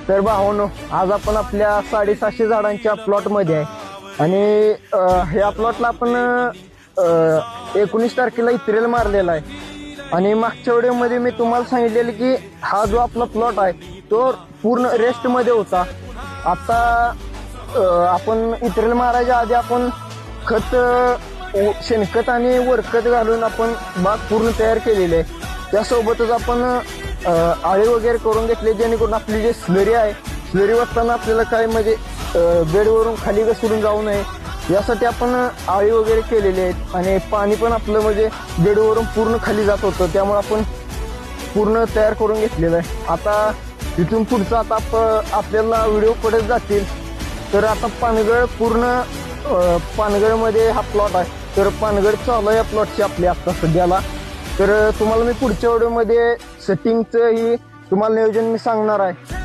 तर भावांनो, आज आपण आपल्या 750 झाडांच्या प्लॉटमध्ये आहे आणि ह्या प्लॉटला आपण 19 तारखेला इत्रेल मारलेला आहे. आणि मागच्या व्हिडिओमध्ये मी तुम्हाला सांगितलेलं की हा जो आपला प्लॉट आहे तो पूर्ण रेस्टमध्ये होता. आता आपण इत्रेल मारायच्या आधी आपण खत, शेणखत आणि वरखत घालून आपण बाग पूर्ण तयार केलेली आहे. त्यासोबतच आपण आळी वगैरे करून घेतले, जेणेकरून आपली जी स्लरी आहे, स्लरी वाटताना आपल्याला काय म्हणजे बेडवरून खाली घसरून जाऊ नये यासाठी आपण आळी वगैरे केलेली आहेत. आणि पाणी पण आपलं म्हणजे बेडवरून पूर्ण खाली जात होतं, त्यामुळे आपण पूर्ण तयार करून घेतलेलं आहे. आता इथून पुढचं आता आपल्याला व्हिडिओ पडत जातील. तर आता पानगळ पूर्ण पानगळमध्ये हा प्लॉट आहे. तर पानगळ चालू आहे या प्लॉटची आपली आता सध्याला. तर तुम्हाला मी पुढच्या व्हिडिओमध्ये सेटिंगचं ही तुम्हाला नियोजन मी सांगणार आहे.